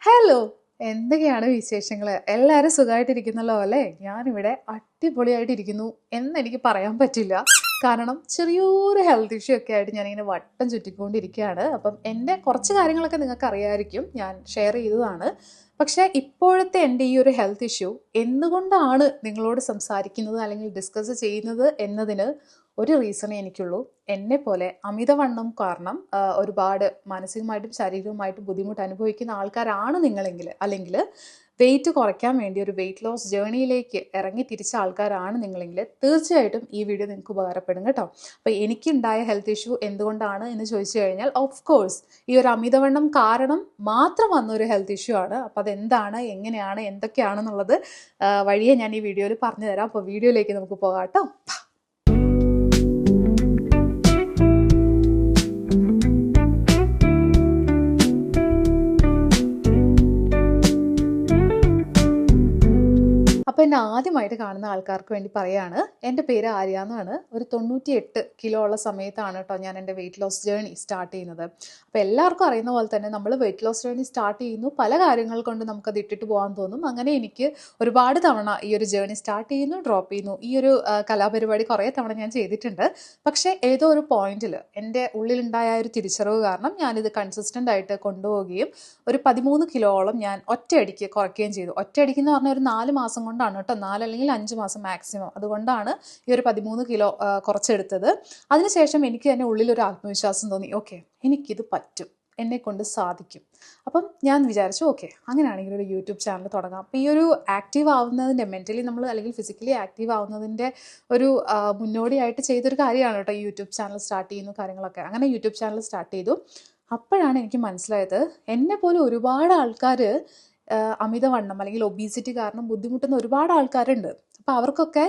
Hello, എന്തൊക്കെയാണ് വിശേഷങ്ങൾ? എല്ലാവരും സുഖമായിട്ടിരിക്കുന്നല്ലോ അല്ലേ? ഞാനിവിടെ അടിപൊളിയായിട്ടിരിക്കുന്നു എന്നെനിക്ക് പറയാൻ പറ്റില്ല. കാരണം ചെറിയൊരു ഹെൽത്ത് ഇഷ്യൂ ഒക്കെ ആയിട്ട് ഞാനിങ്ങനെ വട്ടം ചുറ്റിക്കൊണ്ടിരിക്കുകയാണ്. അപ്പം എൻ്റെ കുറച്ച് കാര്യങ്ങളൊക്കെ നിങ്ങൾക്ക് അറിയാമായിരിക്കും, ഞാൻ ഷെയർ ചെയ്തതാണ്. പക്ഷേ ഇപ്പോഴത്തെ എൻ്റെ ഈ ഒരു ഹെൽത്ത് ഇഷ്യൂ എന്തുകൊണ്ടാണ് നിങ്ങളോട് സംസാരിക്കുന്നത് അല്ലെങ്കിൽ ഡിസ്കസ് ചെയ്യുന്നത് എന്നതിന് ഒരു റീസണേ എനിക്കുള്ളൂ. എന്നെപ്പോലെ അമിതവണ്ണം കാരണം ഒരുപാട് മാനസികമായിട്ടും ശാരീരികമായിട്ടും ബുദ്ധിമുട്ട് അനുഭവിക്കുന്ന ആൾക്കാരാണ് നിങ്ങളെങ്കിൽ, അല്ലെങ്കിൽ വെയിറ്റ് കുറയ്ക്കാൻ വേണ്ടി ഒരു വെയിറ്റ് ലോസ് ജേണിയിലേക്ക് ഇറങ്ങി തിരിച്ച ആൾക്കാരാണ് നിങ്ങളെങ്കിൽ തീർച്ചയായിട്ടും ഈ വീഡിയോ നിങ്ങൾക്ക് ഉപകാരപ്പെടും കേട്ടോ. അപ്പോൾ എനിക്കുണ്ടായ ഹെൽത്ത് ഇഷ്യൂ എന്തുകൊണ്ടാണ് എന്ന് ചോദിച്ചു കഴിഞ്ഞാൽ, ഓഫ് കോഴ്സ് ഈ ഒരു അമിതവണ്ണം കാരണം മാത്രം വന്നൊരു ഹെൽത്ത് ഇഷ്യൂ ആണ്. അപ്പോൾ അതെന്താണ്, എങ്ങനെയാണ്, എന്തൊക്കെയാണെന്നുള്ളത് വഴിയെ ഞാൻ ഈ വീഡിയോയിൽ പറഞ്ഞു തരാം. അപ്പോൾ വീഡിയോയിലേക്ക് നമുക്ക് പോകാം കേട്ടോ. അപ്പോൾ എന്നെ ആദ്യമായിട്ട് കാണുന്ന ആൾക്കാർക്ക് വേണ്ടി പറയുകയാണ്, എൻ്റെ പേര് ആര്യ എന്നാണ്. ഒരു 98 കിലോ ഉള്ള സമയത്താണ് കേട്ടോ ഞാൻ എൻ്റെ വെയിറ്റ് ലോസ് ജേർണി സ്റ്റാർട്ട് ചെയ്യുന്നത്. അപ്പോൾ എല്ലാവർക്കും അറിയുന്ന പോലെ തന്നെ നമ്മൾ വെയിറ്റ് ലോസ് ജേർണി സ്റ്റാർട്ട് ചെയ്യുന്നു, പല കാര്യങ്ങൾ കൊണ്ട് നമുക്കത് ഇട്ടിട്ട് പോകാൻ തോന്നും. അങ്ങനെ എനിക്ക് ഒരുപാട് തവണ ഈ ഒരു ജേർണി സ്റ്റാർട്ട് ചെയ്യുന്നു, ഡ്രോപ്പ് ചെയ്യുന്നു. ഈ ഒരു കലാപരിപാടി കുറേ തവണ ഞാൻ ചെയ്തിട്ടുണ്ട്. പക്ഷേ ഏതോ ഒരു പോയിന്റിൽ എൻ്റെ ഉള്ളിലുണ്ടായ ഒരു തിരിച്ചറിവ് കാരണം ഞാനിത് കൺസിസ്റ്റൻ്റ് ആയിട്ട് കൊണ്ടുപോവുകയും ഒരു 13 കിലോളം ഞാൻ ഒറ്റയടിക്ക് കുറയ്ക്കുകയും ചെയ്തു. ഒറ്റയടിക്ക് എന്ന് പറഞ്ഞാൽ ഒരു 4 മാസം കൊണ്ടാണ് കേട്ടോ, 4 അല്ലെങ്കിൽ 5 മാസം മാക്സിമം. അതുകൊണ്ടാണ് ഈ ഒരു 13 കിലോ കുറച്ചെടുത്തത്. അതിനുശേഷം എനിക്ക് തന്നെ ഉള്ളിലൊരു ആത്മവിശ്വാസം തോന്നി, ഓക്കെ എനിക്കിത് പറ്റും, എന്നെക്കൊണ്ട് സാധിക്കും. അപ്പം ഞാൻ വിചാരിച്ചു, ഓക്കെ അങ്ങനെയാണെങ്കിൽ ഒരു യൂട്യൂബ് ചാനൽ തുടങ്ങാം. അപ്പോൾ ഈ ഒരു ആക്റ്റീവ് ആവുന്നതിൻ്റെ, മെൻ്റലി നമ്മൾ അല്ലെങ്കിൽ ഫിസിക്കലി ആക്റ്റീവ് ആവുന്നതിൻ്റെ ഒരു മുന്നോടിയായിട്ട് ചെയ്തൊരു കാര്യമാണ് കേട്ടോ യൂട്യൂബ് ചാനൽ സ്റ്റാർട്ട് ചെയ്യുന്നു കാര്യങ്ങളൊക്കെ. അങ്ങനെ യൂട്യൂബ് ചാനൽ സ്റ്റാർട്ട് ചെയ്തു. അപ്പോഴാണ് എനിക്ക് മനസ്സിലായത്, എന്നെ പോലെ ഒരുപാട് ആൾക്കാർ അമിതവണ്ണം അല്ലെങ്കിൽ ഒബീസിറ്റി കാരണം ബുദ്ധിമുട്ടുന്ന ഒരുപാട് ആൾക്കാരുണ്ട്. അപ്പോൾ അവർക്കൊക്കെ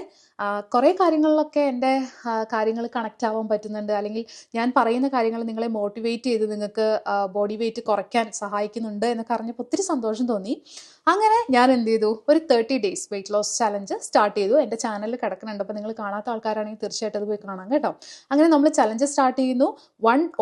കുറേ കാര്യങ്ങളിലൊക്കെ എൻ്റെ കാര്യങ്ങൾ കണക്റ്റ് ആവാൻ പറ്റുന്നുണ്ട്, അല്ലെങ്കിൽ ഞാൻ പറയുന്ന കാര്യങ്ങൾ നിങ്ങളെ മോട്ടിവേറ്റ് ചെയ്ത് നിങ്ങൾക്ക് ബോഡി വെയിറ്റ് കുറയ്ക്കാൻ സഹായിക്കുന്നുണ്ട് എന്നൊക്കെ അറിഞ്ഞപ്പോൾ ഒത്തിരി സന്തോഷം തോന്നി. അങ്ങനെ ഞാൻ എന്ത് ചെയ്തു, ഒരു 30 days weight loss challenge start ചെയ്തു. എൻ്റെ ചാനലിൽ കിടക്കുന്നുണ്ട്, അപ്പോൾ നിങ്ങൾ കാണാത്ത ആൾക്കാരാണെങ്കിൽ തീർച്ചയായിട്ടും അത് പോയി കാണാം കേട്ടോ. അങ്ങനെ നമ്മൾ ചലഞ്ച് സ്റ്റാർട്ട് ചെയ്യുന്നു.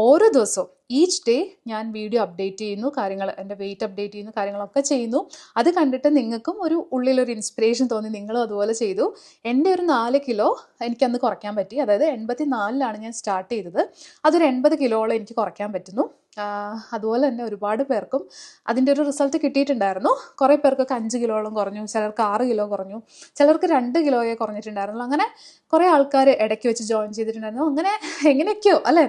ഓരോ ദിവസവും ഈച്ച് ഡേ ഞാൻ വീഡിയോ അപ്ഡേറ്റ് ചെയ്യുന്നു, കാര്യങ്ങൾ എൻ്റെ വെയിറ്റ് അപ്ഡേറ്റ് ചെയ്യുന്നു, കാര്യങ്ങളൊക്കെ ചെയ്യുന്നു. അത് കണ്ടിട്ട് നിങ്ങൾക്കും ഒരു ഉള്ളിലൊരു ഇൻസ്പിറേഷൻ തോന്നി, നിങ്ങളും അതുപോലെ ചെയ്തു. എൻ്റെ ഒരു 4 കിലോ എനിക്കന്ന് കുറയ്ക്കാൻ പറ്റി. അതായത് 84-ലാണ് ഞാൻ സ്റ്റാർട്ട് ചെയ്തത്. അതൊരു 80 കിലോളം എനിക്ക് കുറയ്ക്കാൻ പറ്റുന്നു. അതുപോലെ തന്നെ ഒരുപാട് പേർക്കും അതിൻ്റെ ഒരു റിസൾട്ട് കിട്ടിയിട്ടുണ്ടായിരുന്നു. കുറേ പേർക്കൊക്കെ 5 കിലോളം കുറഞ്ഞു, ചിലർക്ക് 6 കിലോ കുറഞ്ഞു, ചിലർക്ക് 2 കിലോയെ കുറഞ്ഞിട്ടുണ്ടായിരുന്നു. അങ്ങനെ കുറേ ആൾക്കാർ ഇടയ്ക്ക് വെച്ച് ജോയിൻ ചെയ്തിട്ടുണ്ടായിരുന്നു. അങ്ങനെ എങ്ങനെയൊക്കെയോ അല്ലേ,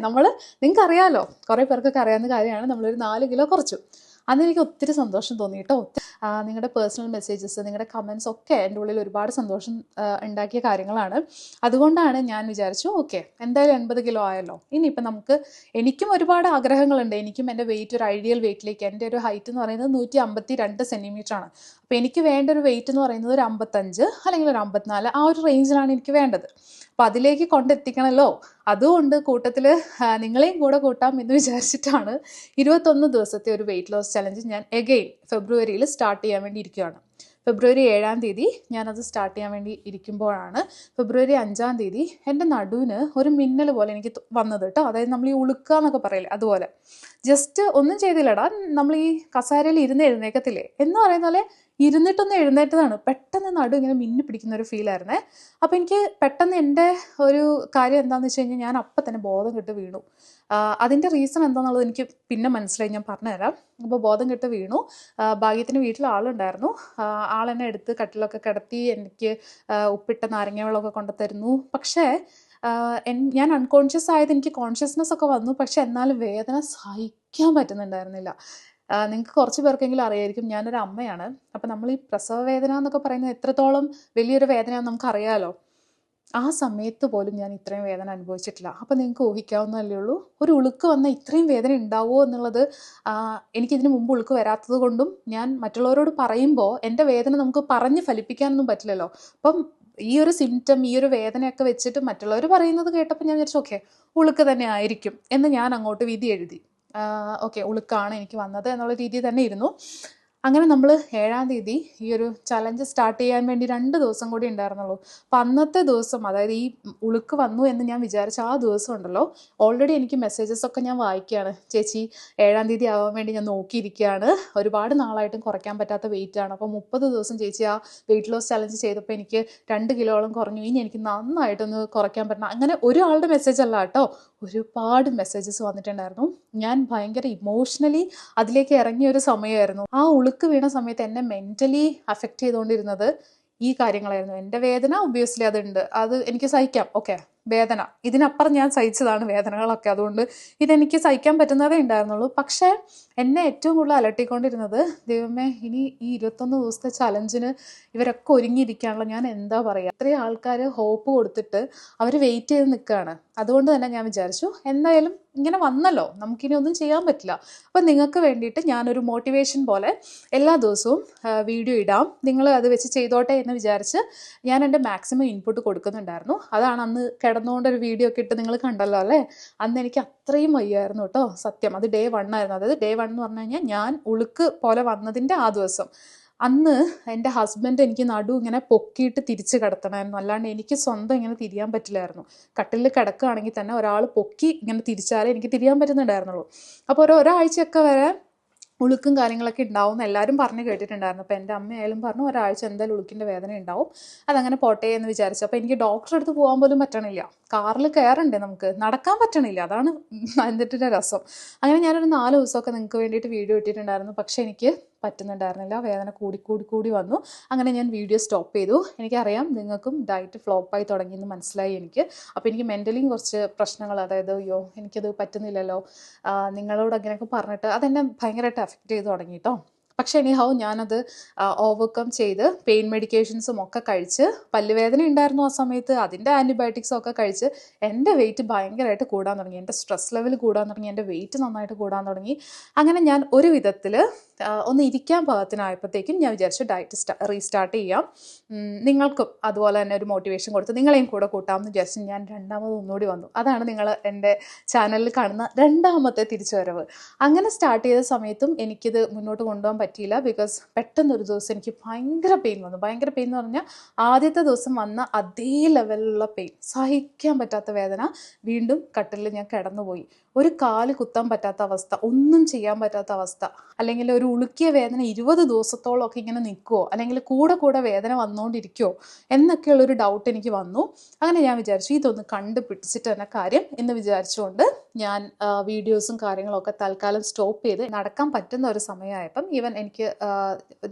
നിങ്ങൾക്ക് അറിയാമല്ലോ, കുറേ പേർക്കൊക്കെ അറിയാവുന്ന കാര്യമാണ്. നമ്മളൊരു 4 കിലോ കുറച്ചു. അന്ന് എനിക്ക് ഒത്തിരി സന്തോഷം തോന്നി കേട്ടോ. നിങ്ങളുടെ പേഴ്സണൽ മെസ്സേജസ്, നിങ്ങളുടെ കമൻസ് ഒക്കെ എൻ്റെ ഉള്ളിൽ ഒരുപാട് സന്തോഷം ഉണ്ടാക്കിയ കാര്യങ്ങളാണ്. അതുകൊണ്ടാണ് ഞാൻ വിചാരിച്ചു, ഓക്കെ എന്തായാലും 80 കിലോ ആയല്ലോ, ഇനിയിപ്പോൾ എനിക്കും ഒരുപാട് ആഗ്രഹങ്ങളുണ്ട്. എനിക്കും എൻ്റെ വെയിറ്റ് ഒരു ഐഡിയൽ വെയിറ്റിലേക്ക്, എൻ്റെ ഒരു ഹൈറ്റ് എന്ന് പറയുന്നത് 152 സെൻറ്റിമീറ്ററാണ്. അപ്പോൾ എനിക്ക് വേണ്ട ഒരു വെയിറ്റ് എന്ന് പറയുന്നത് ഒരു 55 അല്ലെങ്കിൽ ഒരു 54, ആ ഒരു റേഞ്ചിലാണ് എനിക്ക് വേണ്ടത്. അപ്പോൾ അതിലേക്ക് കൊണ്ടെത്തിക്കണമല്ലോ. അതുകൊണ്ട് കൂട്ടത്തിൽ നിങ്ങളെയും കൂടെ കൂട്ടാം എന്ന് വിചാരിച്ചിട്ടാണ് 21 ദിവസത്തെ ഒരു വെയിറ്റ് ലോസ് ചലഞ്ച് ഞാൻ എഗെയിൻ ഫെബ്രുവരിയിൽ സ്റ്റാർട്ട് ചെയ്യാൻ വേണ്ടി ഇരിക്കുകയാണ്. ഫെബ്രുവരി 7-ാം തീയതി ഞാനത് സ്റ്റാർട്ട് ചെയ്യാൻ വേണ്ടി ഇരിക്കുമ്പോഴാണ് ഫെബ്രുവരി 5-ാം തീയതി എൻ്റെ നടുവിന് ഒരു മിന്നൽ പോലെ എനിക്ക് വന്നത് കേട്ടോ. അതായത് നമ്മൾ ഈ ഉളുക്കുക എന്നൊക്കെ പറയില്ലേ, അതുപോലെ. ജസ്റ്റ് ഒന്നും ചെയ്തില്ലടാ, നമ്മൾ ഈ കസാരയിൽ ഇരുന്ന് എഴുന്നേക്കത്തില്ലേ എന്ന് പറയുന്ന പോലെ ഇരുന്നിട്ടൊന്ന് എഴുന്നേറ്റതാണ്. പെട്ടെന്ന് നടു ഇങ്ങനെ മിന്നി പിടിക്കുന്ന ഒരു ഫീലായിരുന്നേ. അപ്പോൾ എനിക്ക് പെട്ടെന്ന് എൻ്റെ ഒരു കാര്യം എന്താണെന്ന് വെച്ച് കഴിഞ്ഞാൽ, ഞാൻ അപ്പം തന്നെ ബോധം കെട്ട് വീണു. അതിൻ്റെ റീസൺ എന്താണെന്നുള്ളത് എനിക്ക് പിന്നെ മനസ്സിലായി, ഞാൻ പറഞ്ഞുതരാം. അപ്പോൾ ബോധം കെട്ട് വീണു. ഭാഗ്യത്തിന് വീട്ടിൽ ആളുണ്ടായിരുന്നു. ആളെന്നെ എടുത്ത് കട്ടിലൊക്കെ കിടത്തി എനിക്ക് ഉപ്പിട്ട നാരങ്ങ വെള്ളമൊക്കെ കൊണ്ടുതരുന്നു. പക്ഷേ ഞാൻ അൺകോൺഷ്യസ് ആയത്, എനിക്ക് കോൺഷ്യസ്നെസ് ഒക്കെ വന്നു, പക്ഷെ എന്നാലും വേദന സഹിക്കാൻ പറ്റുന്നുണ്ടായിരുന്നില്ല. നിങ്ങൾക്ക് കുറച്ച് പേർക്കെങ്കിലും അറിയായിരിക്കും, ഞാനൊരു അമ്മയാണ്. അപ്പം നമ്മൾ ഈ പ്രസവ വേദന എന്നൊക്കെ പറയുന്നത് എത്രത്തോളം വലിയൊരു വേദനയാണെന്ന് നമുക്കറിയാമല്ലോ. ആ സമയത്ത് പോലും ഞാൻ ഇത്രയും വേദന അനുഭവിച്ചിട്ടില്ല. അപ്പം നിങ്ങൾക്ക് ഊഹിക്കാവുന്നതല്ലേ ഉള്ളൂ, ഒരു ഉളുക്ക് വന്ന ഇത്രയും വേദന ഉണ്ടാവുമോ എന്നുള്ളത്. എനിക്കിതിന് മുമ്പ് ഉളുക്ക് വരാത്തത് കൊണ്ടും ഞാൻ മറ്റുള്ളവരോട് പറയുമ്പോൾ എൻ്റെ വേദന നമുക്ക് പറഞ്ഞ് ഫലിപ്പിക്കാനൊന്നും പറ്റില്ലല്ലോ. അപ്പം ഈ ഒരു സിംറ്റം, ഈ ഒരു വേദനയൊക്കെ വെച്ചിട്ട് മറ്റുള്ളവർ പറയുന്നത് കേട്ടപ്പോൾ ഞാൻ വിചാരിച്ചു, ഓക്കെ ഉളുക്ക് തന്നെ ആയിരിക്കും എന്ന് ഞാൻ അങ്ങോട്ട് വിധി എഴുതി. ഓക്കെ ഉളുക്കാണ് എനിക്ക് വന്നത് എന്നുള്ള രീതിയിൽ തന്നെ ഇരുന്നു. അങ്ങനെ നമ്മൾ 7-ാം തീയതി ഈ ഒരു ചലഞ്ച് സ്റ്റാർട്ട് ചെയ്യാൻ വേണ്ടി 2 ദിവസം കൂടി ഉണ്ടായിരുന്നുള്ളൂ. അപ്പം അന്നത്തെ ദിവസം, അതായത് ഈ ഉളുക്ക് വന്നു എന്ന് ഞാൻ വിചാരിച്ച ആ ദിവസം ഉണ്ടല്ലോ, ഓൾറെഡി എനിക്ക് മെസ്സേജസ് ഒക്കെ ഞാൻ വായിക്കുകയാണ്. ചേച്ചി 7-ാം തീയതി ആവാൻ വേണ്ടി ഞാൻ നോക്കിയിരിക്കുകയാണ്, ഒരുപാട് നാളായിട്ടും കുറയ്ക്കാൻ പറ്റാത്ത വെയിറ്റ് ആണ്, അപ്പോൾ 30 ദിവസം ചേച്ചി ആ വെയിറ്റ് ലോസ് ചലഞ്ച് ചെയ്തപ്പോൾ എനിക്ക് 2 കിലോളം കുറഞ്ഞു, ഇനി എനിക്ക് നന്നായിട്ടൊന്ന് കുറയ്ക്കാൻ പറ്റണം. അങ്ങനെ ഒരാളുടെ മെസ്സേജ് അല്ല കേട്ടോ, ഒരുപാട് മെസ്സേജസ് വന്നിട്ടുണ്ടായിരുന്നു. ഞാൻ ഭയങ്കര ഇമോഷണലി അതിലേക്ക് ഇറങ്ങിയ ഒരു സമയമായിരുന്നു. ആ ഉളുക്ക് വീണ സമയത്ത് എന്നെ മെൻ്റലി അഫക്റ്റ് ചെയ്തുകൊണ്ടിരുന്നത് ഈ കാര്യങ്ങളായിരുന്നു. എൻ്റെ വേദന ഒബ്വിയസ്ലി അതുണ്ട്, അത് എനിക്ക് സഹിക്കാം, ഓക്കെ, വേദന ഇതിനപ്പുറം ഞാൻ സഹിച്ചതാണ് വേദനകളൊക്കെ, അതുകൊണ്ട് ഇതെനിക്ക് സഹിക്കാൻ പറ്റുന്നതേ ഉണ്ടായിരുന്നുള്ളൂ. പക്ഷേ എന്നെ ഏറ്റവും കൂടുതൽ അലട്ടിക്കൊണ്ടിരുന്നത്, ദൈവമേ ഇനി ഈ 21 ദിവസത്തെ ചലഞ്ചിന് ഇവരൊക്കെ ഒരുങ്ങിയിരിക്കുകയാണല്ലോ, ഞാൻ എന്താ പറയുക, ഇത്രയും ആൾക്കാർ ഹോപ്പ് കൊടുത്തിട്ട് അവർ വെയിറ്റ് ചെയ്ത് നിൽക്കുകയാണ്. അതുകൊണ്ട് തന്നെ ഞാൻ വിചാരിച്ചു എന്തായാലും ഇങ്ങനെ വന്നല്ലോ, നമുക്കിനി ഒന്നും ചെയ്യാൻ പറ്റില്ല. അപ്പം നിങ്ങൾക്ക് വേണ്ടിയിട്ട് ഞാനൊരു മോട്ടിവേഷൻ പോലെ എല്ലാ ദിവസവും വീഡിയോ ഇടാം, നിങ്ങൾ അത് വെച്ച് ചെയ്തോട്ടെ എന്ന് വിചാരിച്ച് ഞാൻ എൻ്റെ മാക്സിമം ഇൻപുട്ട് കൊടുക്കുന്നുണ്ടായിരുന്നു. അതാണ് അന്ന് കിടന്നുകൊണ്ടൊരു വീഡിയോ ഒക്കെ ഇട്ട് നിങ്ങൾ കണ്ടല്ലോ അല്ലേ. അന്ന് എനിക്ക് അത്രയും വയ്യായിരുന്നു കേട്ടോ, സത്യം. അത് ഡേ 1 ആയിരുന്നു. അതായത് ഡേ 1 എന്ന് പറഞ്ഞു കഴിഞ്ഞാൽ ഞാൻ ഉളുക്ക് പോലെ വന്നതിൻ്റെ ആ ദിവസം. അന്ന് എൻ്റെ ഹസ്ബൻഡ് എനിക്ക് നടു ഇങ്ങനെ പൊക്കിയിട്ട് തിരിച്ച് കിടത്തണമായിരുന്നു, അല്ലാണ്ട് എനിക്ക് സ്വന്തം ഇങ്ങനെ തിരിയാൻ പറ്റില്ലായിരുന്നു. കട്ടിലിൽ കിടക്കുകയാണെങ്കിൽ തന്നെ ഒരാൾ പൊക്കി ഇങ്ങനെ തിരിച്ചാലേ എനിക്ക് തിരിയാൻ പറ്റുന്നുണ്ടായിരുന്നുള്ളൂ. അപ്പോൾ ഒരാഴ്ചയൊക്കെ വരെ ഉളുക്കും കാര്യങ്ങളൊക്കെ ഉണ്ടാവും എന്ന് എല്ലാവരും പറഞ്ഞ് കേട്ടിട്ടുണ്ടായിരുന്നു. അപ്പോൾ എൻ്റെ അമ്മയായാലും പറഞ്ഞു ഒരാഴ്ച എന്തായാലും ഉളുക്കിൻ്റെ വേദന ഉണ്ടാവും, അതങ്ങനെ പോട്ടെ എന്ന് വിചാരിച്ചു. അപ്പോൾ എനിക്ക് ഡോക്ടറെ അടുത്ത് പോകാൻ പോലും പറ്റണില്ല, കാറിൽ കയറണ്ടേ, നമുക്ക് നടക്കാൻ പറ്റണില്ല, അതാണ് അതിൻ്റെ രസം. അങ്ങനെ ഞാനൊരു 4 ദിവസമൊക്കെ നിങ്ങൾക്ക് വേണ്ടിയിട്ട് വീഡിയോ ഇട്ടിട്ടുണ്ടായിരുന്നു. പക്ഷേ എനിക്ക് പറ്റുന്നുണ്ടായിരുന്നില്ല, വേദന കൂടി വന്നു. അങ്ങനെ ഞാൻ വീഡിയോ സ്റ്റോപ്പ് ചെയ്തു. എനിക്കറിയാം നിങ്ങൾക്കും ഡയറ്റ് ഫ്ലോപ്പായി തുടങ്ങിയെന്ന് മനസ്സിലായി എനിക്ക്. അപ്പോൾ എനിക്ക് മെൻ്റലിയും കുറച്ച് പ്രശ്നങ്ങൾ, അതായത് അയ്യോ എനിക്കത് പറ്റുന്നില്ലല്ലോ, നിങ്ങളോട് അങ്ങനെയൊക്കെ പറഞ്ഞിട്ട് അതെന്നെ ഭയങ്കരമായിട്ട് അഫക്റ്റ് ചെയ്ത് തുടങ്ങി കേട്ടോ. പക്ഷേ എനിഹൗ ഞാനത് ഓവർകം ചെയ്ത് പെയിൻ മെഡിക്കേഷൻസും ഒക്കെ കഴിച്ച്, പല്ലുവേദന ഉണ്ടായിരുന്നു ആ സമയത്ത്, അതിൻ്റെ ആൻറ്റിബയോട്ടിക്സും ഒക്കെ കഴിച്ച് എൻ്റെ വെയിറ്റ് ഭയങ്കരമായിട്ട് കൂടാൻ തുടങ്ങി, എൻ്റെ സ്ട്രെസ് ലെവൽ കൂടാൻ തുടങ്ങി, എൻ്റെ വെയിറ്റ് നന്നായിട്ട് കൂടാൻ തുടങ്ങി. അങ്ങനെ ഞാൻ ഒരു വിധത്തിൽ ഒന്ന് ഇരിക്കാൻ പാകത്തിനായപ്പോഴത്തേക്കും ഞാൻ വിചാരിച്ചു ഡയറ്റ് റീസ്റ്റാർട്ട് ചെയ്യാം, നിങ്ങൾക്കും അതുപോലെ തന്നെ ഒരു മോട്ടിവേഷൻ കൊടുത്ത് നിങ്ങളെയും കൂടെ കൂട്ടാമെന്ന് വിചാരിച്ചു ഞാൻ ഒന്നുകൂടി വന്നു. അതാണ് നിങ്ങൾ എൻ്റെ ചാനലിൽ കാണുന്ന 2ാമത്തെ തിരിച്ചുവരവ്. അങ്ങനെ സ്റ്റാർട്ട് ചെയ്ത സമയത്തും എനിക്കിത് മുന്നോട്ട് കൊണ്ടുപോകാൻ പറ്റിയില്ല. ബിക്കോസ് പെട്ടെന്നൊരു ദിവസം എനിക്ക് ഭയങ്കര പെയിൻ വന്നു. ഭയങ്കര പെയിൻ എന്ന് പറഞ്ഞാൽ ആദ്യത്തെ ദിവസം വന്ന അതേ ലെവലിലുള്ള പെയിൻ, സഹിക്കാൻ പറ്റാത്ത വേദന. വീണ്ടും കട്ടിലിൽ ഞാൻ കിടന്നുപോയി. ഒരു കാല് കുത്താൻ പറ്റാത്ത അവസ്ഥ, ഒന്നും ചെയ്യാൻ പറ്റാത്ത അവസ്ഥ. അല്ലെങ്കിൽ ഒരു ഉളുക്കിയ വേദന 20 ദിവസത്തോളമൊക്കെ ഇങ്ങനെ നിൽക്കുമോ, അല്ലെങ്കിൽ കൂടെ വേദന വന്നുകൊണ്ടിരിക്കുമോ എന്നൊക്കെയുള്ളൊരു ഡൗട്ട് എനിക്ക് വന്നു. അങ്ങനെ ഞാൻ വിചാരിച്ചു ഇതൊന്ന് കണ്ടുപിടിച്ചിട്ട് തന്നെ കാര്യം എന്ന് വിചാരിച്ചുകൊണ്ട് ഞാൻ വീഡിയോസും കാര്യങ്ങളൊക്കെ തൽക്കാലം സ്റ്റോപ്പ് ചെയ്ത് നടക്കാൻ പറ്റുന്ന ഒരു സമയമായപ്പം, ഈവൻ എനിക്ക്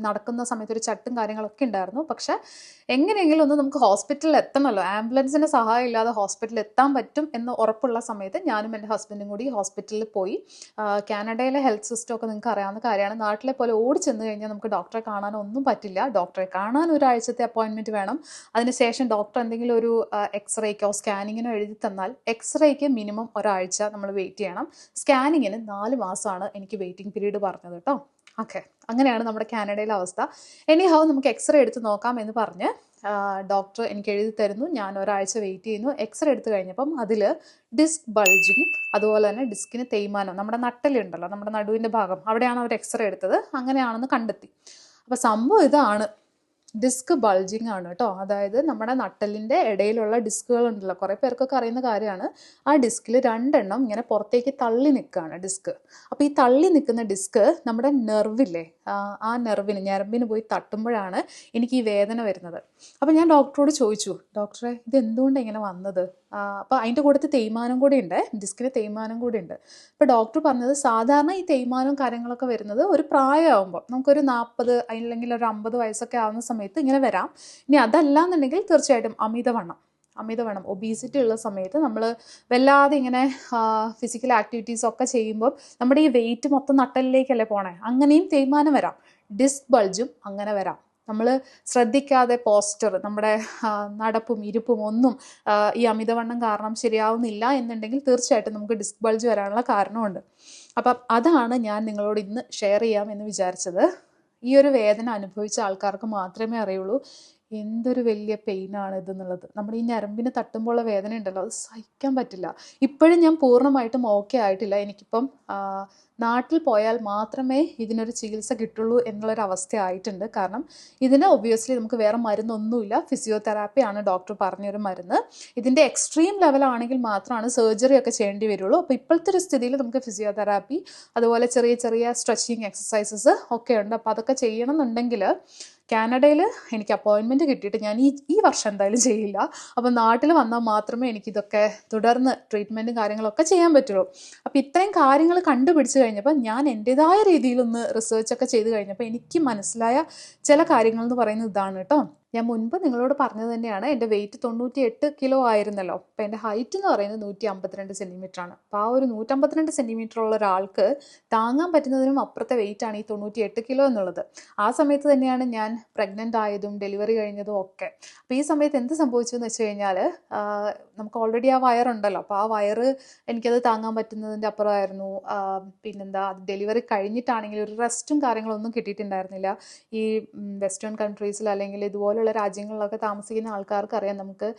നടക്കുന്ന സമയത്ത് ഒരു ചട്ടും കാര്യങ്ങളൊക്കെ ഉണ്ടായിരുന്നു. പക്ഷേ എങ്ങനെയെങ്കിലും ഒന്ന് നമുക്ക് ഹോസ്പിറ്റലിൽ എത്തണമല്ലോ, ആംബുലൻസിൻ്റെ സഹായം ഇല്ലാതെ ഹോസ്പിറ്റലിൽ എത്താൻ പറ്റും എന്ന് ഉറപ്പുള്ള സമയത്ത് ഞാനും എൻ്റെ ഹസ്ബൻഡും കൂടി ഹോസ്പിറ്റലിൽ പോയി. കാനഡയിലെ ഹെൽത്ത് സിസ്റ്റം ഒക്കെ നിങ്ങൾക്ക് അറിയാവുന്ന കാര്യമാണ്. നാട്ടിലെ പോലെ ഓടി ചെന്ന് കഴിഞ്ഞാൽ നമുക്ക് ഡോക്ടറെ കാണാനൊന്നും പറ്റില്ല. ഡോക്ടറെ കാണാൻ ഒരാഴ്ചത്തെ അപ്പോയിൻമെൻറ്റ് വേണം. അതിനുശേഷം ഡോക്ടർ എന്തെങ്കിലും ഒരു എക്സ്റേക്കോ സ്കാനിങ്ങിനോ എഴുതി തന്നാൽ, എക്സ്റേക്ക് മിനിമം ഒരാഴ്ച നമ്മൾ വെയിറ്റ് ചെയ്യണം. സ്കാനിങ്ങിന് 4 മാസമാണ് എനിക്ക് വെയിറ്റിംഗ് പീരീഡ് പറഞ്ഞത് കേട്ടോ. ഓക്കെ, അങ്ങനെയാണ് നമ്മുടെ കാനഡയിലെ അവസ്ഥ. എനിഹൗ നമുക്ക് എക്സ്റേ എടുത്ത് നോക്കാം എന്ന് പറഞ്ഞ് ഡോക്ടർ എനിക്ക് എഴുതി തരുന്നു. ഞാൻ ഒരാഴ്ച വെയിറ്റ് ചെയ്യുന്നു. എക്സ്റേ എടുത്ത് കഴിഞ്ഞപ്പം അതിൽ ഡിസ്ക് ബൾജിങ്, അതുപോലെ തന്നെ ഡിസ്കിന് തേയ്മാനം, നമ്മുടെ നട്ടലുണ്ടല്ലോ, നമ്മുടെ നടുവിൻ്റെ ഭാഗം, അവിടെയാണ് അവർ എക്സ്റേ എടുത്തത്. അങ്ങനെയാണെന്ന് കണ്ടെത്തി. അപ്പോൾ സംഭവം ഇതാണ്, ഡിസ്ക് ബൾജിങ് ആണ് കേട്ടോ. അതായത് നമ്മുടെ നട്ടലിൻ്റെ ഇടയിലുള്ള ഡിസ്കുകൾ ഉണ്ടല്ലോ, കുറേ പേർക്കൊക്കെ അറിയുന്ന കാര്യമാണ്. ആ ഡിസ്കിൽ 2 എണ്ണം ഇങ്ങനെ പുറത്തേക്ക് തള്ളി നിൽക്കുകയാണ് ഡിസ്ക്. അപ്പോൾ ഈ തള്ളി നിൽക്കുന്ന ഡിസ്ക് നമ്മുടെ നെർവില്ലേ, ആ ഞരമ്പിന് പോയി തട്ടുമ്പോഴാണ് എനിക്ക് ഈ വേദന വരുന്നത്. അപ്പോൾ ഞാൻ ഡോക്ടറോട് ചോദിച്ചു, ഡോക്ടറെ ഇത് എന്തുകൊണ്ടാണ് ഇങ്ങനെ വന്നത്? അപ്പോൾ അതിൻ്റെ കൂടത്ത് തേയ്മാനം കൂടി ഉണ്ട്, ഡിസ്കിന് തേയ്മാനം കൂടി ഉണ്ട്. അപ്പോൾ ഡോക്ടർ പറഞ്ഞത് സാധാരണ ഈ തേയ്മാനവും കാര്യങ്ങളൊക്കെ വരുന്നത് ഒരു പ്രായമാകുമ്പോൾ, നമുക്കൊരു 40 അല്ലെങ്കിൽ ഒരു 50 വയസ്സൊക്കെ ആവുന്ന സമയത്ത് ഇങ്ങനെ വരാം. ഇനി അതല്ല എന്നുണ്ടെങ്കിൽ തീർച്ചയായിട്ടും അമിതവണ്ണം ഒബീസിറ്റി ഉള്ള സമയത്ത് നമ്മൾ വല്ലാതെ ഇങ്ങനെ ഫിസിക്കൽ ആക്ടിവിറ്റീസ് ഒക്കെ ചെയ്യുമ്പോൾ നമ്മുടെ ഈ വെയിറ്റ് മൊത്തം നട്ടലിലേക്കല്ലേ പോണേ, അങ്ങനെയും തേയ്മാനം വരാം. ഡിസ്ക് ബൾജും അങ്ങനെ വരാം. നമ്മൾ ശ്രദ്ധിക്കാതെ പോസ്റ്റർ, നമ്മുടെ നടപ്പും ഇരിപ്പും ഒന്നും ഈ അമിതവണ്ണം കാരണം ശരിയാവുന്നില്ല എന്നുണ്ടെങ്കിൽ തീർച്ചയായിട്ടും നമുക്ക് ഡിസ്ക് ബൾജ് വരാനുള്ള കാരണമുണ്ട്. അപ്പം അതാണ് ഞാൻ നിങ്ങളോട് ഇന്ന് ഷെയർ ചെയ്യാം എന്ന് വിചാരിച്ചത്. ഈ ഒരു വേദന അനുഭവിച്ച ആൾക്കാർക്ക് മാത്രമേ അറിയുള്ളൂ എന്തൊരു വലിയ പെയിനാണ് ഇതെന്നുള്ളത്. നമ്മുടെ ഈ ഞരമ്പിന് തട്ടുമ്പോഴുള്ള വേദന ഉണ്ടല്ലോ, അത് സഹിക്കാൻ പറ്റില്ല. ഇപ്പോഴും ഞാൻ പൂർണ്ണമായിട്ടും ഓക്കെ ആയിട്ടില്ല. എനിക്കിപ്പം നാട്ടിൽ പോയാൽ മാത്രമേ ഇതിനൊരു ചികിത്സ കിട്ടുള്ളൂ എന്നുള്ളൊരവസ്ഥ ആയിട്ടുണ്ട്. കാരണം ഇതിന് ഒബ്വിയസ്ലി നമുക്ക് വേറെ മരുന്നൊന്നുമില്ല, ഫിസിയോതെറാപ്പിയാണ് ഡോക്ടർ പറഞ്ഞൊരു മരുന്ന്. ഇതിൻ്റെ എക്സ്ട്രീം ലെവലാണെങ്കിൽ മാത്രമാണ് സർജറി ഒക്കെ ചെയ്യേണ്ടി വരുള്ളൂ. അപ്പോൾ ഇപ്പോഴത്തെ ഒരു സ്ഥിതിയിൽ നമുക്ക് ഫിസിയോതെറാപ്പി, അതുപോലെ ചെറിയ ചെറിയ സ്ട്രെച്ചിങ് എക്സസൈസസ് ഒക്കെ ഉണ്ട്. അപ്പോൾ അതൊക്കെ ചെയ്യണം എന്നുണ്ടെങ്കിൽ കാനഡയിൽ എനിക്ക് അപ്പോയിൻമെൻറ്റ് കിട്ടിയിട്ട് ഞാൻ ഈ വർഷം എന്തായാലും ചെയ്യില്ല. അപ്പോൾ നാട്ടിൽ വന്നാൽ മാത്രമേ എനിക്കിതൊക്കെ തുടർന്ന് ട്രീറ്റ്മെൻറ്റും കാര്യങ്ങളൊക്കെ ചെയ്യാൻ പറ്റുള്ളൂ. അപ്പോൾ ഇത്രയും കാര്യങ്ങൾ കണ്ടുപിടിച്ച് കഴിഞ്ഞപ്പോൾ ഞാൻ എൻ്റെതായ രീതിയിലൊന്ന് റിസർച്ചൊക്കെ ചെയ്ത് കഴിഞ്ഞപ്പോൾ എനിക്ക് മനസ്സിലായ ചില കാര്യങ്ങൾ എന്ന് പറയുന്നത് ഇതാണ് കേട്ടോ. ഞാൻ മുൻപ് നിങ്ങളോട് പറഞ്ഞത് തന്നെയാണ്, എൻ്റെ വെയിറ്റ് 98 കിലോ ആയിരുന്നല്ലോ. അപ്പോൾ എൻ്റെ ഹൈറ്റ് എന്ന് പറയുന്നത് 152 സെൻറ്റിമീറ്ററാണ്. അപ്പോൾ ആ ഒരു 152 സെൻറ്റിമീറ്റർ ഉള്ള ഒരാൾക്ക് താങ്ങാൻ പറ്റുന്നതിനും അപ്പുറത്തെ വെയിറ്റാണ് ഈ 98 കിലോ എന്നുള്ളത്. ആ സമയത്ത് തന്നെയാണ് ഞാൻ പ്രഗ്നൻ്റ് ആയതും ഡെലിവറി കഴിഞ്ഞതും ഒക്കെ. അപ്പോൾ ഈ സമയത്ത് എന്ത് സംഭവിച്ചു എന്ന് വെച്ച് കഴിഞ്ഞാൽ, നമുക്ക് ഓൾറെഡി ആ വയറുണ്ടല്ലോ, അപ്പോൾ ആ വയറ് എനിക്കത് താങ്ങാൻ പറ്റുന്നതിൻ്റെ അപ്പുറമായിരുന്നു. പിന്നെന്താ, ഡെലിവറി കഴിഞ്ഞിട്ടാണെങ്കിൽ ഒരു റെസ്റ്റും കാര്യങ്ങളൊന്നും കിട്ടിയിട്ടുണ്ടായിരുന്നില്ല. ഈ വെസ്റ്റേൺ കൺട്രീസിൽ അല്ലെങ്കിൽ ഇതുപോലെ രാജ്യങ്ങളിലൊക്കെ താമസിക്കുന്ന ആൾക്കാർക്ക് അറിയാം, നമുക്ക്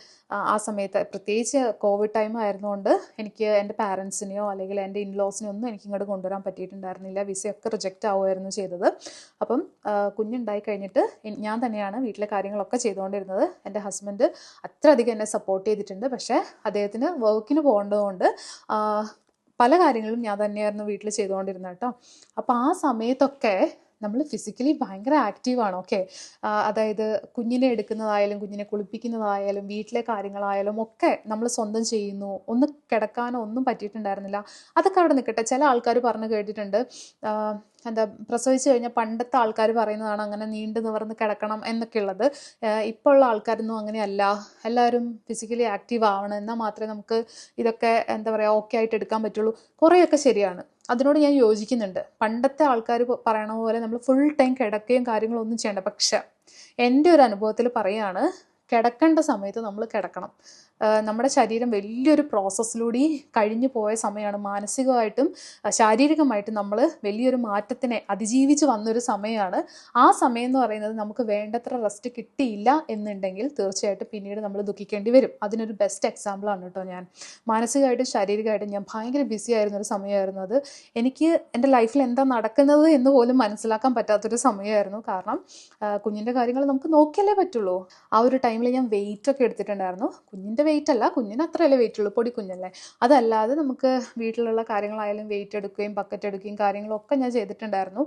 ആ സമയത്ത് പ്രത്യേകിച്ച് കോവിഡ് ടൈം ആയിരുന്നുകൊണ്ട് എനിക്ക് എൻ്റെ പാരൻസിനെയോ അല്ലെങ്കിൽ എൻ്റെ ഇൻലോസിനെയോ ഒന്നും എനിക്ക് ഇങ്ങോട്ട് കൊണ്ടുവരാൻ പറ്റിയിട്ടുണ്ടായിരുന്നില്ല. വിസയൊക്കെ റിജക്റ്റ് ആവുമായിരുന്നു ചെയ്തത്. അപ്പം കുഞ്ഞുണ്ടായി കഴിഞ്ഞിട്ട് ഞാൻ തന്നെയാണ് വീട്ടിലെ കാര്യങ്ങളൊക്കെ ചെയ്തുകൊണ്ടിരുന്നത്. എൻ്റെ ഹസ്ബൻഡ് അത്രയധികം എന്നെ സപ്പോർട്ട് ചെയ്തിട്ടുണ്ട്. പക്ഷേ അദ്ദേഹത്തിന് വർക്കിന് പോകേണ്ടതുകൊണ്ട് പല കാര്യങ്ങളും ഞാൻ തന്നെയായിരുന്നു വീട്ടിൽ ചെയ്തുകൊണ്ടിരുന്നത് കേട്ടോ. അപ്പോൾ ആ സമയത്തൊക്കെ നമ്മൾ ഫിസിക്കലി ഭയങ്കര ആക്റ്റീവാണ്. ഓക്കെ, അതായത് കുഞ്ഞിനെ എടുക്കുന്നതായാലും കുഞ്ഞിനെ കുളിപ്പിക്കുന്നതായാലും വീട്ടിലെ കാര്യങ്ങളായാലും ഒക്കെ നമ്മൾ സ്വന്തം ചെയ്യുന്നു. ഒന്ന് കിടക്കാനോ ഒന്നും പറ്റിയിട്ടുണ്ടായിരുന്നില്ല. അതൊക്കെ അവിടെ നിൽക്കട്ടെ. ചില ആൾക്കാർ പറഞ്ഞു കേട്ടിട്ടുണ്ട്, എന്താ പ്രസവിച്ച് കഴിഞ്ഞാൽ പണ്ടത്തെ ആൾക്കാർ പറയുന്നതാണ് അങ്ങനെ നീണ്ടു നിവർന്ന് കിടക്കണം എന്നൊക്കെ ഉള്ളത്. ഇപ്പോൾ ഉള്ള ആൾക്കാരൊന്നും അങ്ങനെയല്ല. എല്ലാവരും ഫിസിക്കലി ആക്റ്റീവ് ആവണം, എന്നാൽ മാത്രമേ നമുക്ക് ഇതൊക്കെ എന്താ പറയുക ഓക്കെ ആയിട്ട് എടുക്കാൻ പറ്റുള്ളൂ. കുറേയൊക്കെ ശരിയാണ്, അതിനോട് ഞാൻ യോജിക്കുന്നുണ്ട്. പണ്ടത്തെ ആൾക്കാർ പറയണ പോലെ നമ്മൾ ഫുൾ ടൈം കിടക്കുകയും കാര്യങ്ങളൊന്നും ചെയ്യേണ്ട. പക്ഷെ എൻ്റെ ഒരു അനുഭവത്തിൽ പറയുകയാണ്, കിടക്കേണ്ട സമയത്ത് നമ്മൾ കിടക്കണം. നമ്മുടെ ശരീരം വലിയൊരു പ്രോസസ്സിലൂടെ കഴിഞ്ഞു പോയ സമയമാണ്. മാനസികമായിട്ടും ശാരീരികമായിട്ടും നമ്മൾ വലിയൊരു മാറ്റത്തിനെ അതിജീവിച്ച് വന്നൊരു സമയമാണ്. ആ സമയം എന്ന് പറയുന്നത് നമുക്ക് വേണ്ടത്ര റെസ്റ്റ് കിട്ടിയില്ല എന്നുണ്ടെങ്കിൽ തീർച്ചയായിട്ടും പിന്നീട് നമ്മൾ ദുഃഖിക്കേണ്ടി വരും. അതിനൊരു ബെസ്റ്റ് എക്സാമ്പിളാണ് കേട്ടോ ഞാൻ. മാനസികമായിട്ടും ശാരീരികമായിട്ടും ഞാൻ ഭയങ്കര ബിസി ആയിരുന്നൊരു സമയമായിരുന്നു അത്. എനിക്ക് എൻ്റെ ലൈഫിൽ എന്താ നടക്കുന്നത് എന്ന് പോലും മനസ്സിലാക്കാൻ പറ്റാത്തൊരു സമയമായിരുന്നു. കാരണം കുഞ്ഞിൻ്റെ കാര്യങ്ങൾ നമുക്ക് നോക്കിയല്ലേ പറ്റുള്ളൂ. ആ ഒരു ടൈമിൽ ഞാൻ വെയിറ്റ് ഒക്കെ എടുത്തിട്ടുണ്ടായിരുന്നു. കുഞ്ഞിൻ്റെ വെയിറ്റ് അല്ല, കുഞ്ഞിന് അത്രയല്ലേ വെയിറ്റ് ഉള്ളൂ, പൊടി കുഞ്ഞല്ലേ. അതല്ലാതെ നമുക്ക് വീട്ടിലുള്ള കാര്യങ്ങളായാലും വെയിറ്റ് എടുക്കുകയും ബക്കറ്റ് എടുക്കുകയും കാര്യങ്ങളൊക്കെ ഞാൻ ചെയ്തിട്ടുണ്ടായിരുന്നു.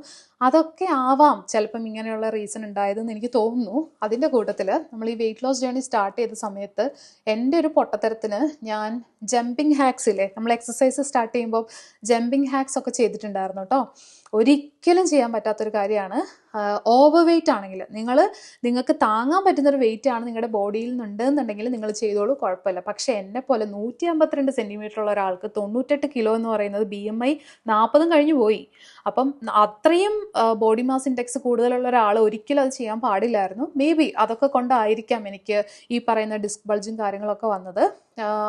അതൊക്കെ ആവാം ചിലപ്പം ഇങ്ങനെയുള്ള റീസൺ ഉണ്ടായതെന്ന് എനിക്ക് തോന്നുന്നു. അതിൻ്റെ കൂട്ടത്തിൽ നമ്മൾ ഈ വെയിറ്റ് ലോസ് ജേർണി സ്റ്റാർട്ട് ചെയ്ത സമയത്ത് എൻ്റെ ഒരു പൊട്ടത്തരത്തിന് ഞാൻ ജമ്പിങ് ഹാക്സ് ഇല്ലേ, നമ്മൾ എക്സസൈസ് സ്റ്റാർട്ട് ചെയ്യുമ്പോൾ ജമ്പിങ് ഹാക്സ് ഒക്കെ ചെയ്തിട്ടുണ്ടായിരുന്നു കേട്ടോ. ഒരിക്കലും ചെയ്യാൻ പറ്റാത്തൊരു കാര്യമാണ്. ഓവർ വെയിറ്റ് ആണെങ്കിൽ നിങ്ങൾക്ക് താങ്ങാൻ പറ്റുന്നൊരു വെയിറ്റ് ആണ് നിങ്ങളുടെ ബോഡിയിൽ നിന്നുണ്ടെന്നുണ്ടെങ്കിൽ നിങ്ങൾ ചെയ്തോളൂ, കുഴപ്പമില്ല. പക്ഷേ എന്നെ പോലെ 152 സെൻറ്റിമീറ്റർ ഉള്ള ഒരാൾക്ക് 98 കിലോ എന്ന് പറയുന്നത് BMI 40 കഴിഞ്ഞു പോയി. അപ്പം അത്രയും ബോഡി മാസ് ഇൻഡെക്സ് കൂടുതലുള്ള ഒരാൾ ഒരിക്കലും അത് ചെയ്യാൻ പാടില്ലായിരുന്നു. മേ ബി അതൊക്കെ കൊണ്ടായിരിക്കാം എനിക്ക് ഈ പറയുന്ന ഡിസ്ക് ബൾജും കാര്യങ്ങളൊക്കെ വന്നത്.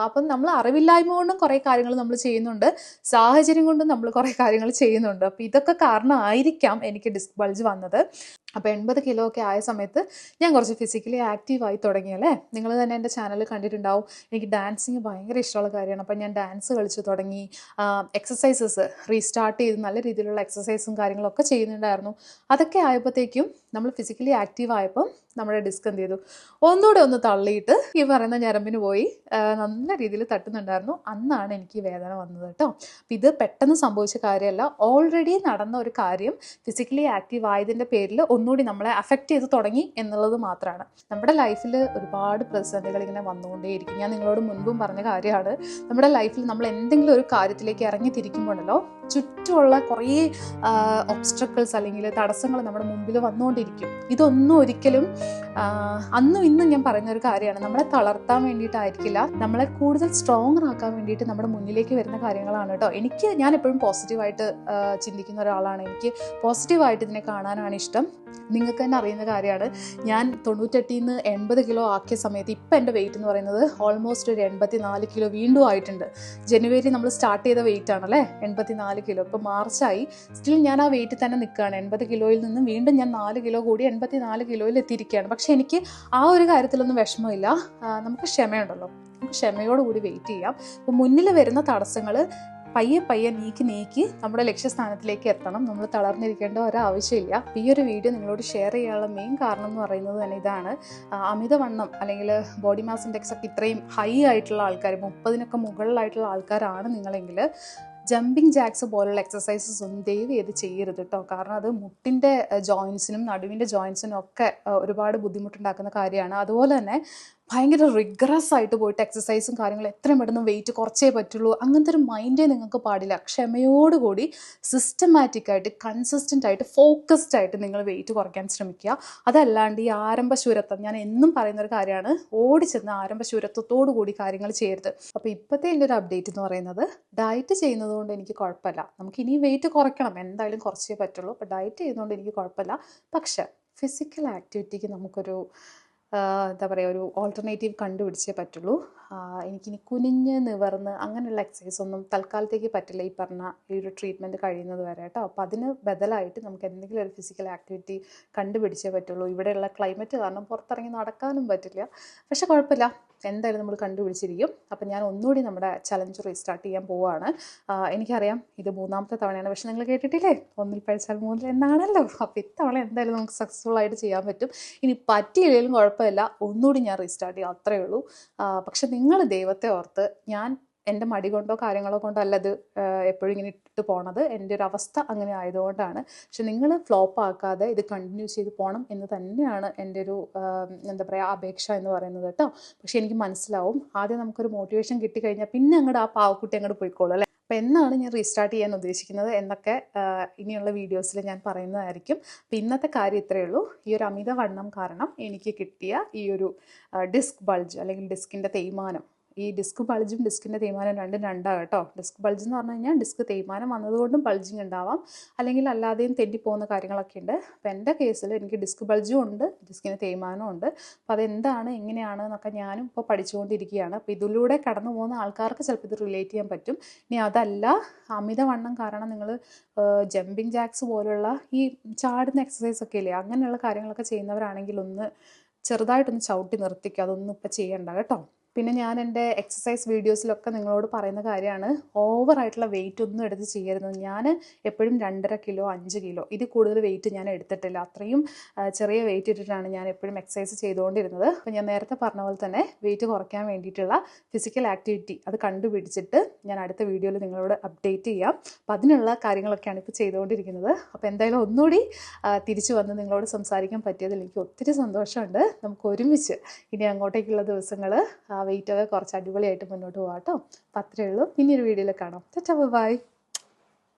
അപ്പം നമ്മൾ അറിവില്ലായ്മ കൊണ്ടും കുറേ കാര്യങ്ങൾ നമ്മൾ ചെയ്യുന്നുണ്ട്, സാഹചര്യം കൊണ്ടും നമ്മൾ കുറേ കാര്യങ്ങൾ ചെയ്യുന്നുണ്ട്. അപ്പോൾ ഇതൊക്കെ കാരണമായിരിക്കാം എനിക്ക് ഡിസ്ക് ബൾജ് വന്നത്. അപ്പോൾ 80 കിലോ ഒക്കെ ആയ സമയത്ത് ഞാൻ കുറച്ച് ഫിസിക്കലി ആക്റ്റീവായി തുടങ്ങിയല്ലേ. നിങ്ങൾ തന്നെ എൻ്റെ ചാനൽ കണ്ടിട്ടുണ്ടാവും. എനിക്ക് ഡാൻസിങ് ഭയങ്കര ഇഷ്ടമുള്ള കാര്യമാണ്. അപ്പം ഞാൻ ഡാൻസ് കളിച്ചു തുടങ്ങി. എക്സസൈസസ് റീസ്റ്റാർട്ട് ചെയ്ത് നല്ല രീതിയിലുള്ള എക്സസൈസും കാര്യങ്ങളൊക്കെ ചെയ്യുന്നുണ്ടായിരുന്നു. അതൊക്കെ ആയപ്പോഴത്തേക്കും നമ്മൾ ഫിസിക്കലി ആക്റ്റീവ് ആയപ്പം നമ്മുടെ ഡിസ്ക് എന്ത് ചെയ്തു, ഒന്നുകൂടെ ഒന്ന് തള്ളിയിട്ട് ഈ പറയുന്ന ഞരമ്പിന് പോയി നല്ല രീതിയിൽ തട്ടുന്നുണ്ടായിരുന്നു. അന്നാണ് എനിക്ക് വേദന വന്നത് കേട്ടോ. അപ്പം ഇത് പെട്ടെന്ന് സംഭവിച്ച കാര്യമല്ല, ഓൾറെഡി നടന്ന ഒരു കാര്യം ഫിസിക്കലി ആക്റ്റീവ് ആയതിൻ്റെ പേരിൽ ഒന്നുകൂടി നമ്മളെ അഫക്റ്റ് ചെയ്ത് തുടങ്ങി എന്നുള്ളത് മാത്രമാണ്. നമ്മുടെ ലൈഫിൽ ഒരുപാട് പ്രതിസന്ധികൾ ഇങ്ങനെ വന്നുകൊണ്ടേയിരിക്കും. ഞാൻ നിങ്ങളോട് മുൻപും പറഞ്ഞ കാര്യമാണ്, നമ്മുടെ ലൈഫിൽ നമ്മൾ എന്തെങ്കിലും ഒരു കാര്യത്തിലേക്ക് ഇറങ്ങി തിരിക്കുമ്പോഴല്ലോ ചുറ്റുമുള്ള കുറേ ഒബ്സ്റ്റക്കിൾസ് അല്ലെങ്കിൽ തടസ്സങ്ങൾ നമ്മുടെ മുമ്പിൽ വന്നുകൊണ്ടിരിക്കും. ഇതൊന്നും ഒരിക്കലും അന്നും ഇന്നും ഞാൻ പറയുന്ന ഒരു കാര്യമാണ്, നമ്മളെ തളർത്താൻ വേണ്ടിയിട്ടായിരിക്കില്ല, നമ്മളെ കൂടുതൽ സ്ട്രോങ് ആക്കാൻ വേണ്ടിയിട്ട് നമ്മുടെ മുന്നിലേക്ക് വരുന്ന കാര്യങ്ങളാണ് കേട്ടോ. ഞാൻ എപ്പോഴും പോസിറ്റീവായിട്ട് ചിന്തിക്കുന്ന ഒരാളാണ്. എനിക്ക് പോസിറ്റീവായിട്ട് ഇതിനെ കാണാനാണ് ഇഷ്ടം. നിങ്ങൾക്ക് തന്നെ അറിയുന്ന കാര്യമാണ്, ഞാൻ 98 നിന്ന് 80 കിലോ ആക്കിയ സമയത്ത് ഇപ്പം എൻ്റെ വെയിറ്റ് എന്ന് പറയുന്നത് ഓൾമോസ്റ്റ് ഒരു 84 കിലോ വീണ്ടും ആയിട്ടുണ്ട്. ജനുവരി നമ്മൾ സ്റ്റാർട്ട് ചെയ്ത വെയിറ്റ് ആണല്ലേ 84 കിലോ. ഇപ്പോൾ മാർച്ചായി, സ്റ്റിൽ ഞാൻ ആ വെയിറ്റിൽ തന്നെ നിൽക്കുകയാണ്. 80 കിലോയിൽ നിന്നും വീണ്ടും ഞാൻ 4 കിലോ കൂടി 84 കിലോയിൽ എത്തിയിരിക്കുകയാണ്. പക്ഷേ എനിക്ക് ആ ഒരു കാര്യത്തിലൊന്നും വിഷമമില്ല. നമുക്ക് ക്ഷമയുണ്ടല്ലോ, നമുക്ക് ക്ഷമയോടുകൂടി വെയിറ്റ് ചെയ്യാം. അപ്പോൾ മുന്നിൽ വരുന്ന തടസ്സങ്ങൾ പയ്യെ പയ്യെ നീക്കി നമ്മുടെ ലക്ഷ്യസ്ഥാനത്തിലേക്ക് എത്തണം. നമ്മൾ തളർന്നിരിക്കേണ്ട ഒരാവശ്യമില്ല. ഈ ഒരു വീഡിയോ നിങ്ങളോട് ഷെയർ ചെയ്യാനുള്ള മെയിൻ കാരണം എന്ന് പറയുന്നത് തന്നെ ഇതാണ്. അമിതവണ്ണം അല്ലെങ്കിൽ ബോഡി മാസ് ഇൻഡെക്സ് ഒക്കെ ഇത്രയും ഹൈ ആയിട്ടുള്ള ആൾക്കാർ, 30-നൊക്കെ മുകളിലായിട്ടുള്ള ആൾക്കാരാണ് നിങ്ങളെങ്കിൽ ജമ്പിങ് ജാക്സ് പോലുള്ള എക്സസൈസസ് ഒന്നും ദയവ് ചെയ്ത് ചെയ്യരുത് കേട്ടോ. കാരണം അത് മുട്ടിൻ്റെ ജോയിൻസിനും നടുവിൻ്റെ ജോയിൻസിനും ഒക്കെ ഒരുപാട് ബുദ്ധിമുട്ടുണ്ടാക്കുന്ന കാര്യമാണ്. അതുപോലെ തന്നെ ഭയങ്കര റിഗ്രസ് ആയിട്ട് പോയിട്ട് എക്സസൈസും കാര്യങ്ങളും എത്രയും പെട്ടെന്ന് വെയിറ്റ് കുറച്ചേ പറ്റുള്ളൂ, അങ്ങനത്തെ ഒരു മൈൻഡേ നിങ്ങൾക്ക് പാടില്ല. ക്ഷമയോടുകൂടി സിസ്റ്റമാറ്റിക്കായിട്ട് കൺസിസ്റ്റൻ്റ് ആയിട്ട് ഫോക്കസ്ഡ് ആയിട്ട് നിങ്ങൾ വെയിറ്റ് കുറയ്ക്കാൻ ശ്രമിക്കുക. അതല്ലാണ്ട് ഈ ആരംഭശൂരത്വം, ഞാൻ എന്നും പറയുന്നൊരു കാര്യമാണ്, ഓടിച്ചെന്ന് ആരംഭശൂരത്വത്തോടു കൂടി കാര്യങ്ങൾ ചെയ്യരുത്. അപ്പോൾ ഇപ്പോഴത്തെ എൻ്റെ ഒരു അപ്ഡേറ്റ് എന്ന് പറയുന്നത്, ഡയറ്റ് ചെയ്യുന്നത് കൊണ്ട് എനിക്ക് കുഴപ്പമില്ല. നമുക്ക് ഇനി വെയിറ്റ് കുറയ്ക്കണം, എന്തായാലും കുറച്ചേ പറ്റുള്ളൂ. അപ്പോൾ ഡയറ്റ് ചെയ്യുന്നതുകൊണ്ട് എനിക്ക് കുഴപ്പമില്ല. പക്ഷേ ഫിസിക്കൽ ആക്ടിവിറ്റിക്ക് നമുക്കൊരു എന്താ പറയുക, ഒരു ഓൾട്ടർനേറ്റീവ് കണ്ടുപിടിച്ചേ പറ്റുള്ളൂ. എനിക്കിനി കുനിഞ്ഞ് നിവർന്ന് അങ്ങനെയുള്ള എക്സസൈസ് ഒന്നും തൽക്കാലത്തേക്ക് പറ്റില്ല, ഈ പറഞ്ഞ ഈ ഒരു ട്രീറ്റ്മെൻറ്റ് കഴിയുന്നത് വരെ കേട്ടോ. അപ്പോൾ അതിന് ബദലായിട്ട് നമുക്ക് എന്തെങ്കിലും ഒരു ഫിസിക്കൽ ആക്ടിവിറ്റി കണ്ടുപിടിച്ചേ പറ്റുള്ളൂ. ഇവിടെയുള്ള ക്ലൈമറ്റ് കാരണം പുറത്തിറങ്ങി നടക്കാനും പറ്റില്ല. പക്ഷെ കുഴപ്പമില്ല, എന്തായാലും നമ്മൾ കണ്ടുപിടിച്ചിരിക്കും. അപ്പം ഞാൻ ഒന്നുകൂടി നമ്മുടെ ചലഞ്ച് റീസ്റ്റാർട്ട് ചെയ്യാൻ പോവുകയാണ്. എനിക്കറിയാം ഇത് 3ാമത്തെ തവണയാണ്, പക്ഷെ നിങ്ങൾ കേട്ടിട്ടില്ലേ, 1 പഴിച്ചാൽ 3 എന്നാണല്ലോ. അപ്പോൾ ഇത്തവണ എന്തായാലും നമുക്ക് സക്സസ്ഫുൾ ആയിട്ട് ചെയ്യാൻ പറ്റും. ഇനി പറ്റിയില്ലെങ്കിലും കുഴപ്പമില്ല, ഒന്നുകൂടി ഞാൻ റീസ്റ്റാർട്ട് ചെയ്യാം, അത്രയേ ഉള്ളൂ. പക്ഷെ നിങ്ങൾ ദൈവത്തെ ഓർത്ത്, ഞാൻ എൻ്റെ മടി കൊണ്ടോ കാര്യങ്ങളോ കൊണ്ടോ അല്ല ഇത് എപ്പോഴും ഇങ്ങനെ ഇട്ടിട്ട് പോണത്, എൻ്റെ ഒരു അവസ്ഥ അങ്ങനെ ആയതുകൊണ്ടാണ്. പക്ഷെ നിങ്ങൾ ഫ്ലോപ്പ് ആക്കാതെ ഇത് കണ്ടിന്യൂ ചെയ്ത് പോകണം എന്ന് തന്നെയാണ് എൻ്റെ ഒരു എന്താ പറയുക അപേക്ഷ എന്ന് പറയുന്നത് കേട്ടോ. പക്ഷെ എനിക്ക് മനസ്സിലാവും, ആദ്യം നമുക്കൊരു മോട്ടിവേഷൻ കിട്ടിക്കഴിഞ്ഞാൽ പിന്നെ അങ്ങോട്ട് ആ പാവക്കുട്ടി അങ്ങോട്ട് പോയിക്കോളൂ അല്ലേ. അപ്പോൾ എന്നാണ് ഞാൻ റീസ്റ്റാർട്ട് ചെയ്യാൻ ഉദ്ദേശിക്കുന്നത് എന്നൊക്കെ ഇനിയുള്ള വീഡിയോസിൽ ഞാൻ പറയുന്നതായിരിക്കും. അപ്പോൾ ഇന്നത്തെ കാര്യം ഇത്രയേ ഉള്ളൂ. ഈ ഒരു അമിതവണ്ണം കാരണം എനിക്ക് കിട്ടിയ ഈ ഒരു ഡിസ്ക് ബൾജ് അല്ലെങ്കിൽ ഡിസ്കിൻ്റെ തേയ്മാനം, ഈ ഡിസ്ക് ബൾജും ഡിസ്കിൻ്റെ തേയ്മാനം രണ്ടും രണ്ടാണ് കേട്ടോ. ഡിസ്ക് ബൾജ് എന്ന് പറഞ്ഞു കഴിഞ്ഞാൽ ഡിസ്ക് തേയ്മാനം വന്നതുകൊണ്ടും ബൾജിങ് ഉണ്ടാവാം, അല്ലെങ്കിൽ അല്ലാതെയും തെറ്റിപ്പോകുന്ന കാര്യങ്ങളൊക്കെ ഉണ്ട്. അപ്പോൾ എൻ്റെ കേസിൽ എനിക്ക് ഡിസ്ക് ബൾജും ഉണ്ട്, ഡിസ്കിന് തേയ്മാനവും ഉണ്ട്. അപ്പോൾ അതെന്താണ് എങ്ങനെയാണ് എന്നൊക്കെ ഞാനും ഇപ്പോൾ പഠിച്ചുകൊണ്ടിരിക്കുകയാണ്. അപ്പോൾ ഇതിലൂടെ കടന്നു പോകുന്ന ആൾക്കാർക്ക് ചിലപ്പോൾ ഇത് റിലേറ്റ് ചെയ്യാൻ പറ്റും. ഇനി അതല്ല, അമിതവണ്ണം കാരണം നിങ്ങൾ ജമ്പിങ് ജാക്സ് പോലുള്ള ഈ ചാടുന്ന എക്സസൈസ് ഒക്കെ ഇല്ലേ, അങ്ങനെയുള്ള കാര്യങ്ങളൊക്കെ ചെയ്യുന്നവരാണെങ്കിൽ ഒന്ന് ചെറുതായിട്ടൊന്ന് ചവിട്ടി നിർത്തിക്കുക, അതൊന്നും ഇപ്പോൾ ചെയ്യണ്ട കേട്ടോ. പിന്നെ ഞാൻ എൻ്റെ എക്സസൈസ് വീഡിയോസിലൊക്കെ നിങ്ങളോട് പറയുന്ന കാര്യമാണ്, ഓവറായിട്ടുള്ള വെയിറ്റ് ഒന്നും എടുത്ത് ചെയ്യരുത്. ഞാൻ എപ്പോഴും 2.5 കിലോ 5 കിലോ ഇതിൽ കൂടുതൽ വെയിറ്റ് ഞാൻ എടുത്തിട്ടില്ല. അത്രയും ചെറിയ വെയിറ്റ് ഇട്ടിട്ടാണ് ഞാൻ എപ്പോഴും എക്സസൈസ് ചെയ്തുകൊണ്ടിരുന്നത്. അപ്പോൾ ഞാൻ നേരത്തെ പറഞ്ഞ പോലെ തന്നെ വെയിറ്റ് കുറയ്ക്കാൻ വേണ്ടിയിട്ടുള്ള ഫിസിക്കൽ ആക്ടിവിറ്റി അത് കണ്ടുപിടിച്ചിട്ട് ഞാൻ അടുത്ത വീഡിയോയിൽ നിങ്ങളോട് അപ്ഡേറ്റ് ചെയ്യാം. അപ്പോൾ അതിനുള്ള കാര്യങ്ങളൊക്കെയാണ് ഇപ്പോൾ ചെയ്തുകൊണ്ടിരിക്കുന്നത്. അപ്പോൾ എന്തായാലും ഒന്നുകൂടി തിരിച്ചു വന്ന് നിങ്ങളോട് സംസാരിക്കാൻ പറ്റിയതിൽ എനിക്ക് ഒത്തിരി സന്തോഷമുണ്ട്. നമുക്ക് ഒരുമിച്ച് ഇനി അങ്ങോട്ടേക്കുള്ള ദിവസങ്ങൾ വെയിറ്റൊക്കെ കുറച്ച് അടിപൊളിയായിട്ട് മുന്നോട്ട് പോകാം കേട്ടോ. അപ്പോൾ അത്രയേ ഉള്ളൂ. ഇനിയൊരു വീഡിയോയിൽ കാണാം. ബൈ.